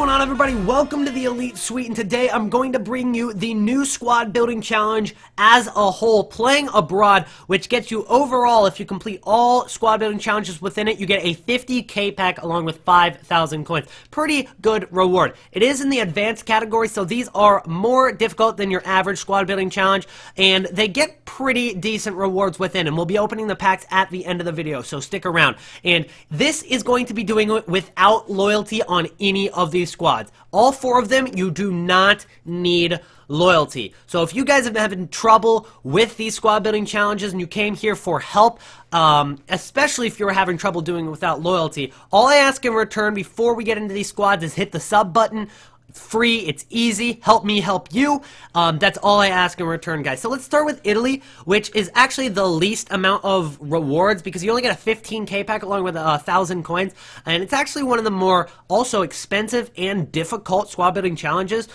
going on, everybody? Welcome to the Elite Suite, and today I'm going to bring you the new squad building challenge as a whole, playing abroad, which gets you overall, if you complete all squad building challenges within it, you get a 50k pack along with 5,000 coins. Pretty good reward. It is in the advanced category, so these are more difficult than your average squad building challenge, and they get pretty decent rewards within, and we'll be opening the packs at the end of the video, so stick around. And this is going to be doing it without loyalty on any of these squads. All 4 of them, you do not need loyalty. So if you guys have been having trouble with these squad building challenges and you came here for help, especially if you're having trouble doing it without loyalty, all I ask in return before we get into these squads is hit the sub button. It's free, it's easy, help me help you. That's all I ask in return, guys. So let's start with Italy, which is actually the least amount of rewards because you only get a 15k pack along with 1,000 coins, and it's actually one of the more also expensive and difficult squad building challenges.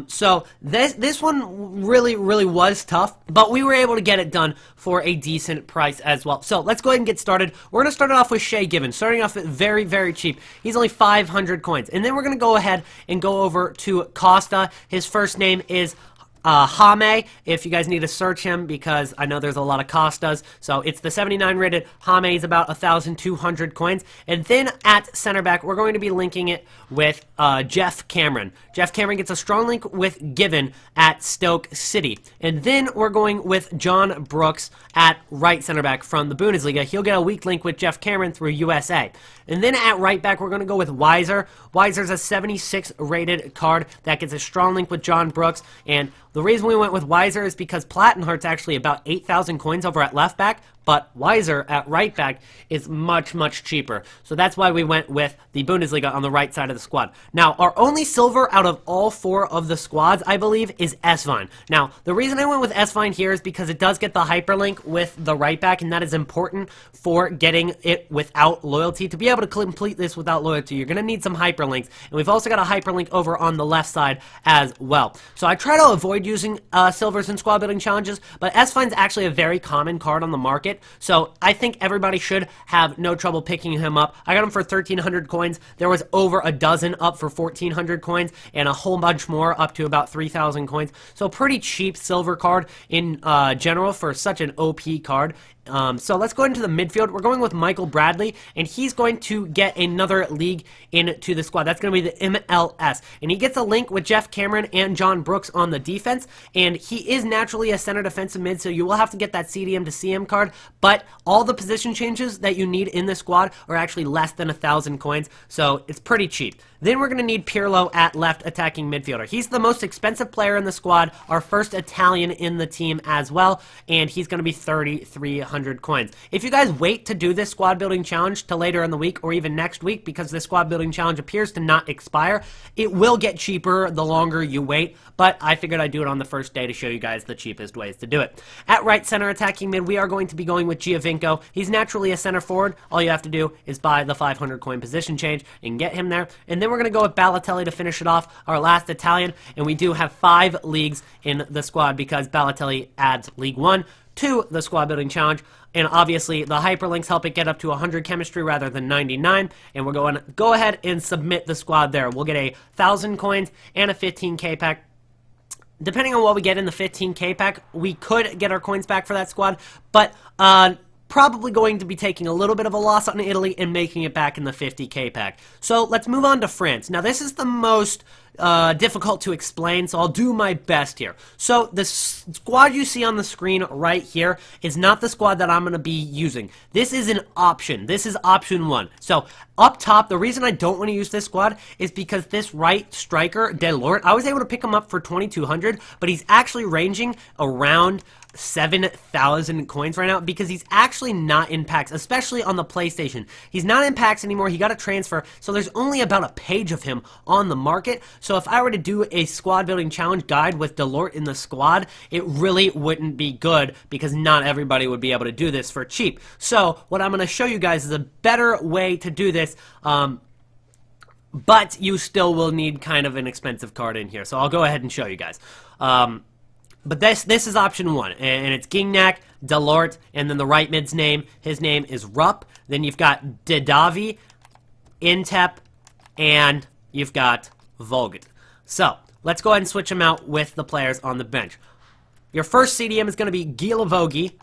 So this one really was tough, but we were able to get it done for a decent price as well. So let's go ahead and get started. We're going to start it off with Shea Given, starting off at very cheap. He's only 500 coins, and then we're going to go ahead and go over to Costa. His first name is Jaime, if you guys need to search him, because I know there's a lot of Costas. So it's the 79 rated. Jaime is about 1,200 coins. And then at center back, we're going to be linking it with Jeff Cameron. Jeff Cameron gets a strong link with Given at Stoke City. And then we're going with John Brooks at right center back from the Bundesliga. He'll get a weak link with Jeff Cameron through USA. And then at right back, we're going to go with Weiser. Weiser's a 76 rated card that gets a strong link with John Brooks. And the reason we went with Weiser is because Plattenhart's actually about 8,000 coins over at left back, but Weiser at right back is much cheaper. So that's why we went with the Bundesliga on the right side of the squad. Now, our only silver out of all 4 of the squads, I believe, is S-Vine. Now, the reason I went with S-Vine here is because it does get the hyperlink with the right back, and that is important for getting it without loyalty. To be able to complete this without loyalty, you're going to need some hyperlinks, and we've also got a hyperlink over on the left side as well. So I try to avoid using silvers in squad building challenges, but S-Vine's actually a very common card on the market. So I think everybody should have no trouble picking him up. I got him for 1,300 coins. There was over a dozen up for 1,400 coins and a whole bunch more up to about 3,000 coins. So pretty cheap silver card in general for such an OP card. So let's go into the midfield. We're going with Michael Bradley, and he's going to get another league into the squad. That's going to be the MLS, and he gets a link with Jeff Cameron and John Brooks on the defense, and he is naturally a center defensive mid, so you will have to get that CDM to CM card, but all the position changes that you need in the squad are actually less than 1,000 coins, so it's pretty cheap. Then we're going to need Pirlo at left attacking midfielder. He's the most expensive player in the squad, our first Italian in the team as well, and he's going to be 3,300 coins. If you guys wait to do this squad building challenge to later in the week or even next week, because this squad building challenge appears to not expire, it will get cheaper the longer you wait, but I figured I'd do it on the first day to show you guys the cheapest ways to do it. At right center attacking mid, we are going to be going with Giovinco. He's naturally a center forward. All you have to do is buy the 500 coin position change and get him there. And then we're going to go with Balotelli to finish it off, our last Italian, and we do have 5 leagues in the squad because Balotelli adds League 1 to the squad building challenge. And obviously the hyperlinks help it get up to 100 chemistry rather than 99, and we're going to go ahead and submit the squad there. We'll get 1,000 coins and a 15k pack. Depending on what we get in the 15k pack, we could get our coins back for that squad, but probably going to be taking a little bit of a loss on Italy and making it back in the 50k pack. So let's move on to France. Now this is the most difficult to explain, so I'll do my best here. So the squad you see on the screen right here is not the squad that I'm going to be using. This is an option. This is option 1. So up top, the reason I don't want to use this squad is because this right striker, Delort, I was able to pick him up for 2,200, but he's actually ranging around 7,000 coins right now because he's actually not in packs, especially on the PlayStation. He's not in packs anymore. He got a transfer, so there's only about a page of him on the market. So if I were to do a squad building challenge guide with Delort in the squad, it really wouldn't be good because not everybody would be able to do this for cheap. So what I'm going to show you guys is a better way to do this, but you still will need kind of an expensive card in here. So I'll go ahead and show you guys. But this is option 1, and it's Gignac, Delort, and then the right mid's name, his name is Rupp. Then you've got Didavi, Intep, and you've got Vogt. So, let's go ahead and switch them out with the players on the bench. Your first CDM is going to be Gila Vogi.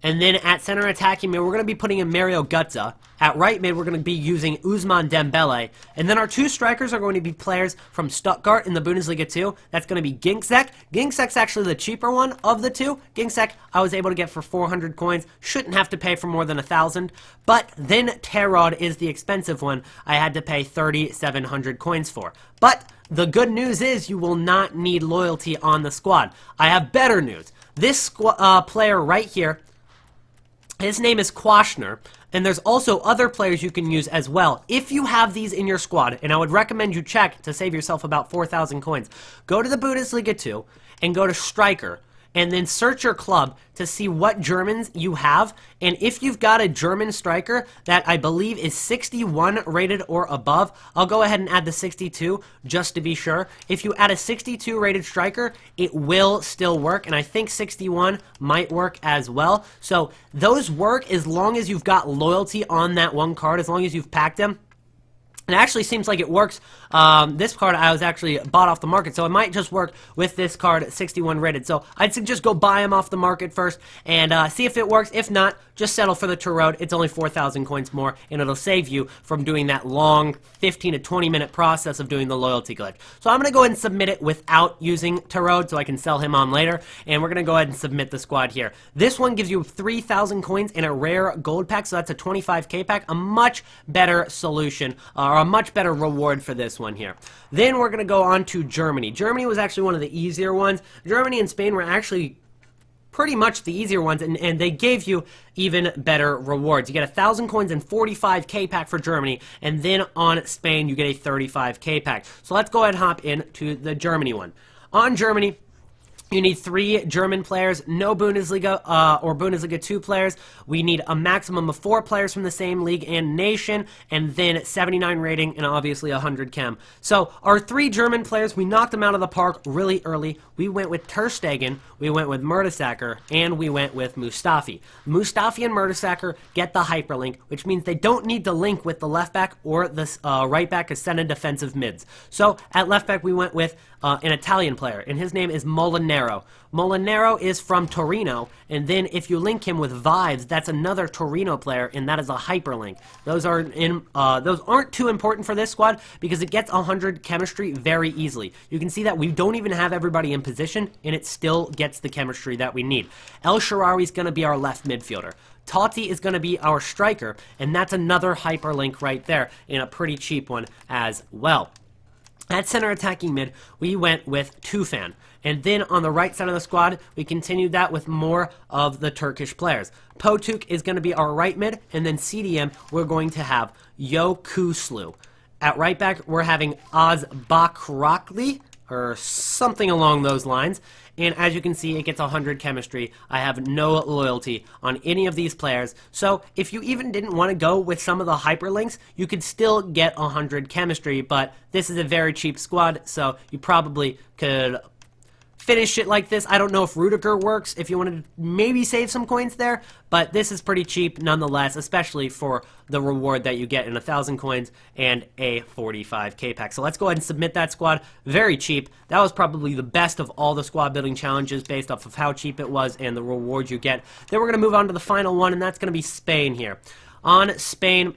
And then at center attacking mid, we're going to be putting in Mario Götze. At right mid, we're going to be using Ousmane Dembele. And then our two strikers are going to be players from Stuttgart in the Bundesliga 2. That's going to be Ginczek. Ginczek's actually the cheaper one of the two. Ginczek I was able to get for 400 coins. Shouldn't have to pay for more than 1,000. But then Terod is the expensive one. I had to pay 3,700 coins for. But the good news is you will not need loyalty on the squad. I have better news. This player right here, his name is Quashner, and there's also other players you can use as well. If you have these in your squad, and I would recommend you check to save yourself about 4,000 coins, go to the Bundesliga 2 and go to Striker, and then search your club to see what Germans you have. And if you've got a German striker that I believe is 61 rated or above, I'll go ahead and add the 62 just to be sure. If you add a 62 rated striker, it will still work, and I think 61 might work as well. So those work as long as you've got loyalty on that one card, as long as you've packed them. It actually seems like it works. This card I was actually bought off the market, so it might just work with this card at 61 rated. So I'd suggest go buy him off the market first and see if it works. If not, just settle for the Terod. It's only 4,000 coins more, and it'll save you from doing that long 15 to 20 minute process of doing the loyalty glitch. So I'm going to go ahead and submit it without using Terod so I can sell him on later, and we're going to go ahead and submit the squad here. This one gives you 3,000 coins in a rare gold pack, so that's a 25k pack, a much better solution, or a much better reward for this one here. Then we're going to go on to Germany. Germany was actually one of the easier ones. Germany and Spain were actually pretty much the easier ones, and they gave you even better rewards. You get 1,000 coins and 45k pack for Germany, and then on Spain you get a 35k pack. So let's go ahead and hop into the Germany one. On Germany, you need 3 German players, no Bundesliga or Bundesliga 2 players. We need a maximum of 4 players from the same league and nation, and then 79 rating and obviously 100 chem. So our 3 German players, we knocked them out of the park really early. We went with Ter Stegen, we went with Mertesacker, and we went with Mustafi. Mustafi and Mertesacker get the hyperlink, which means they don't need to link with the left back or the right back as center defensive mids. So at left back we went with an Italian player, and his name is Molinaro. Molinaro is from Torino, and then if you link him with Vibes, that's another Torino player, and that is a hyperlink. Those aren't too important for this squad because it gets 100 chemistry very easily. You can see that we don't even have everybody in position, and it still gets the chemistry that we need. El Shaarawy is going to be our left midfielder. Totti is going to be our striker, and that's another hyperlink right there, and a pretty cheap one as well. At center attacking mid, we went with Tufan. And then on the right side of the squad, we continued that with more of the Turkish players. Potuk is going to be our right mid, and then CDM, we're going to have Yokuslu. At right back, we're having Ozbakrakli, or something along those lines. And as you can see, it gets 100 chemistry. I have no loyalty on any of these players. So if you even didn't want to go with some of the hyperlinks, you could still get 100 chemistry. But this is a very cheap squad, so you probably could finish it like this. I don't know if Rudiger works, if you wanted to maybe save some coins there, but this is pretty cheap nonetheless, especially for the reward that you get in 1,000 coins and a 45k pack. So let's go ahead and submit that squad. Very cheap. That was probably the best of all the squad building challenges based off of how cheap it was and the reward you get. Then we're going to move on to the final one, and that's going to be Spain here. On Spain,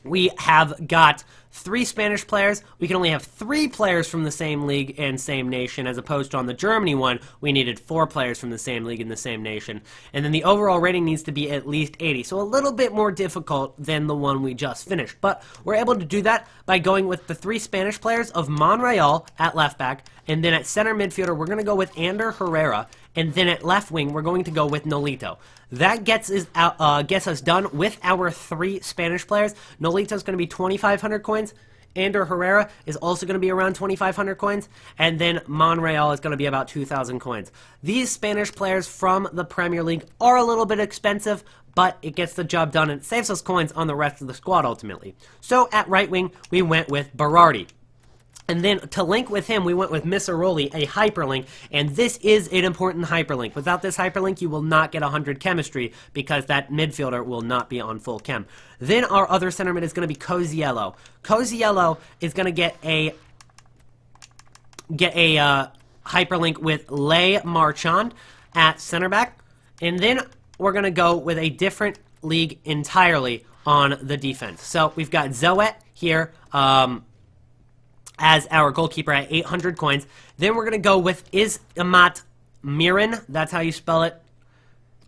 we have got 3 Spanish players. We can only have 3 players from the same league and same nation, as opposed to on the Germany one, we needed 4 players from the same league and the same nation. And then the overall rating needs to be at least 80, so a little bit more difficult than the one we just finished. But we're able to do that by going with the 3 Spanish players of Monreal at left back, and then at center midfielder, we're going to go with Ander Herrera, and then at left wing, we're going to go with Nolito. That gets us done with our 3 Spanish players. Nolito's going to be 2,500 coins. Ander Herrera is also going to be around 2,500 coins. And then Monreal is going to be about 2,000 coins. These Spanish players from the Premier League are a little bit expensive, but it gets the job done and it saves us coins on the rest of the squad ultimately. So at right wing, we went with Berardi. And then to link with him, we went with Misseroli, a hyperlink, and this is an important hyperlink. Without this hyperlink, you will not get 100 chemistry because that midfielder will not be on full chem. Then our other center mid is going to be Coziello. Coziello is going to get a get a hyperlink with Lay Marchand at center back. And then we're going to go with a different league entirely on the defense. So we've got Zoet here as our goalkeeper at 800 coins. Then we're going to go with Ismat Miran. That's how you spell it.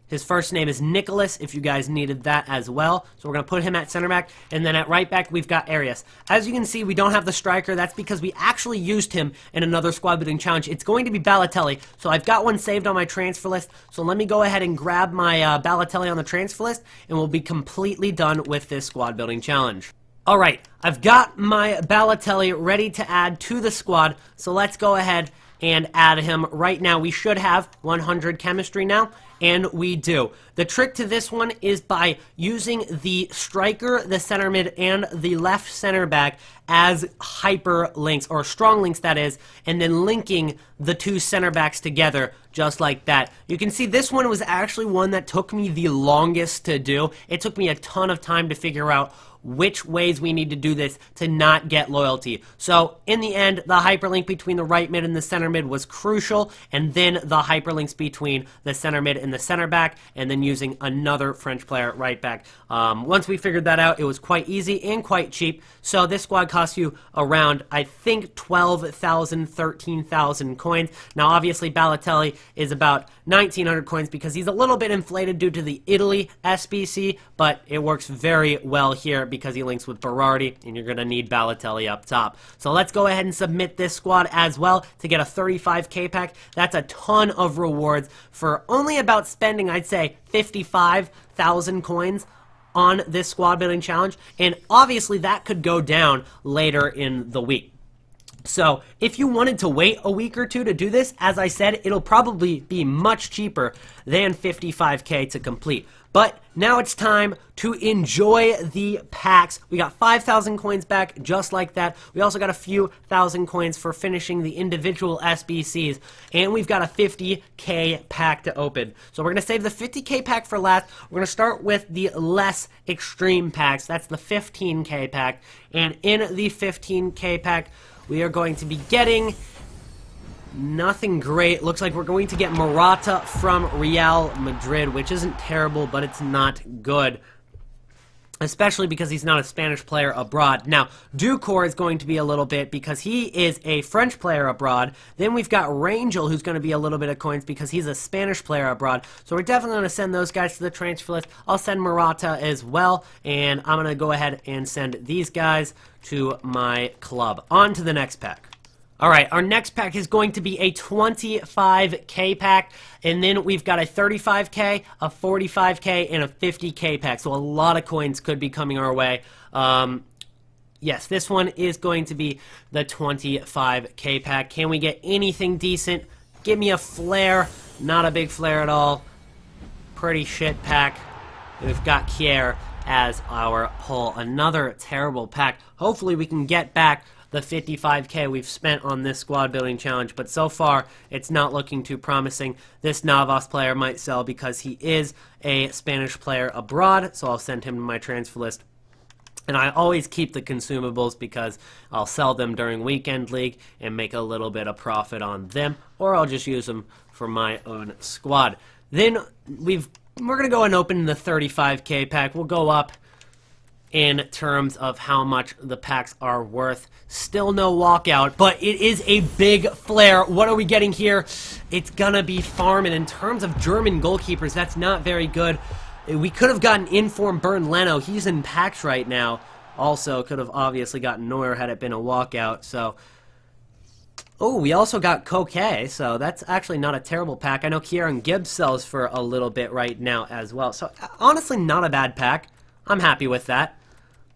His first name is Nicholas, if you guys needed that as well. So we're going to put him at center back. And then at right back, we've got Arias. As you can see, we don't have the striker. That's because we actually used him in another squad building challenge. It's going to be Balotelli. So I've got one saved on my transfer list. So let me go ahead and grab my Balotelli on the transfer list, and we'll be completely done with this squad building challenge. All right, I've got my Balotelli ready to add to the squad. So let's go ahead and add him right now. We should have 100 chemistry now, and we do. The trick to this one is by using the striker, the center mid, and the left center back as hyperlinks, or strong links that is, and then linking the two center backs together just like that. You can see this one was actually one that took me the longest to do. It took me a ton of time to figure out which ways we need to do this to not get loyalty. So in the end, the hyperlink between the right mid and the center mid was crucial, and then the hyperlinks between the center mid and the center back, and then using another French player at right back. Once we figured that out, it was quite easy and quite cheap. So this squad costs you around, I think, 12,000, 13,000 coins. Now obviously Balotelli is about 1,900 coins because he's a little bit inflated due to the Italy SBC, but it works very well here because he links with Berardi, and you're going to need Balotelli up top. So let's go ahead and submit this squad as well to get a 35k pack. That's a ton of rewards for only about spending, I'd say, 55,000 coins on this squad building challenge, and obviously that could go down later in the week. So if you wanted to wait a week or two to do this, as I said, it'll probably be much cheaper than 55k to complete. But now it's time to enjoy the packs. We got 5,000 coins back just like that. We also got a few thousand coins for finishing the individual SBCs. And we've got a 50k pack to open. So we're going to save the 50k pack for last. We're going to start with the less extreme packs. That's the 15k pack. And in the 15k pack, we are going to be getting nothing great. Looks like we're going to get Morata from Real Madrid, which isn't terrible, but it's not good, especially because he's not a Spanish player abroad. Now, Ducor is going to be a little bit because he is a French player abroad. Then we've got Rangel, who's going to be a little bit of coins because he's a Spanish player abroad. So we're definitely going to send those guys to the transfer list. I'll send Morata as well, and I'm going to go ahead and send these guys to my club. On to the next pack. Alright, our next pack is going to be a 25k pack, and then we've got a 35k, a 45k, and a 50k pack, so a lot of coins could be coming our way. Yes, this one is going to be the 25k pack. Can we get anything decent? Give me a flare. Not a big flare at all. Pretty shit pack. We've got Kier as our pull. Another terrible pack. Hopefully we can get back the 55k we've spent on this squad building challenge, but so far it's not looking too promising. This Navas player might sell because he is a Spanish player abroad, so I'll send him to my transfer list. And I always keep the consumables because I'll sell them during weekend league and make a little bit of profit on them, or I'll just use them for my own squad. Then we're going to go and open the 35k pack. We'll go up in terms of how much the packs are worth. Still no walkout, but it is a big flare. What are we getting here? It's gonna be Farm, and in terms of German goalkeepers, that's not very good. We could have gotten informed Bernd Leno. He's in packs right now. Also, could have obviously gotten Neuer had it been a walkout, so... Oh, we also got Koke, so that's actually not a terrible pack. I know Kieran Gibbs sells for a little bit right now as well, so honestly not a bad pack. I'm happy with that.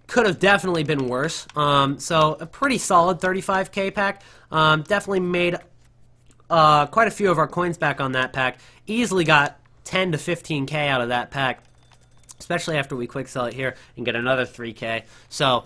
Could have definitely been worse. So a pretty solid 35k pack. Definitely made quite a few of our coins back on that pack. Easily got 10 to 15k out of that pack, especially after we quick sell it here and get another 3k. So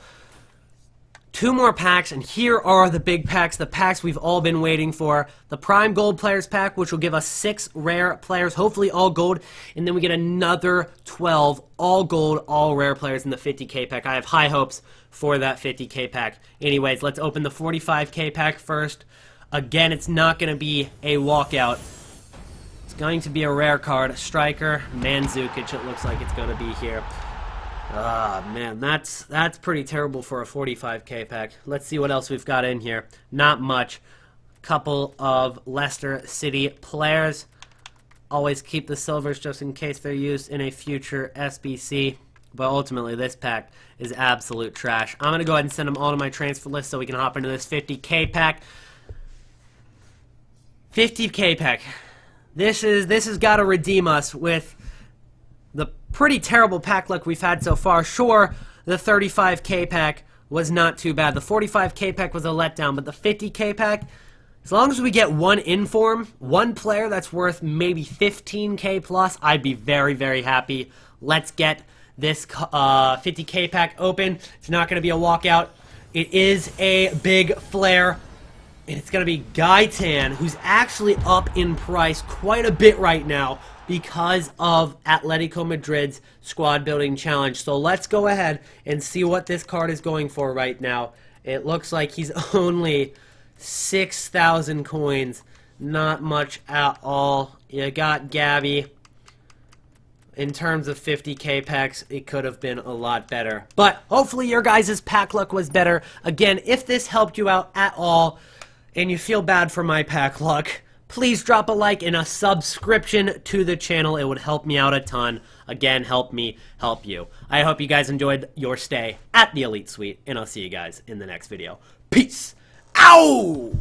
two more packs, and here are the big packs, the packs we've all been waiting for. The Prime Gold Players pack, which will give us 6 rare players, hopefully all gold, and then we get another 12 all gold, all rare players in the 50k pack. I have high hopes for that 50k pack. Anyways, let's open the 45k pack first. Again, it's not going to be a walkout. It's going to be a rare card. Striker, Mandzukic, it looks like it's going to be here. Ah, man, that's pretty terrible for a 45k pack. Let's see what else we've got in here. Not much. Couple of Leicester City players. Always keep the silvers just in case they're used in a future SBC. But ultimately, this pack is absolute trash. I'm going to go ahead and send them all to my transfer list so we can hop into this 50k pack. 50k pack. This has got to redeem us with the pretty terrible pack luck we've had so far. Sure, the 35k pack was not too bad. The 45k pack was a letdown, but the 50k pack, as long as we get one inform, one player that's worth maybe 15k plus, I'd be very, very happy. Let's get this 50k pack open. It's not going to be a walkout. It is a big flare. And it's going to be Gaitan, who's actually up in price quite a bit right now because of Atletico Madrid's squad building challenge. So let's go ahead and see what this card is going for right now. It looks like he's only 6,000 coins. Not much at all. You got Gabby. In terms of 50k packs, it could have been a lot better. But hopefully your guys' pack luck was better. Again, if this helped you out at all, and you feel bad for my pack luck, please drop a like and a subscription to the channel. It would help me out a ton. Again, help me help you. I hope you guys enjoyed your stay at the Elite Suite, and I'll see you guys in the next video. Peace. Ow!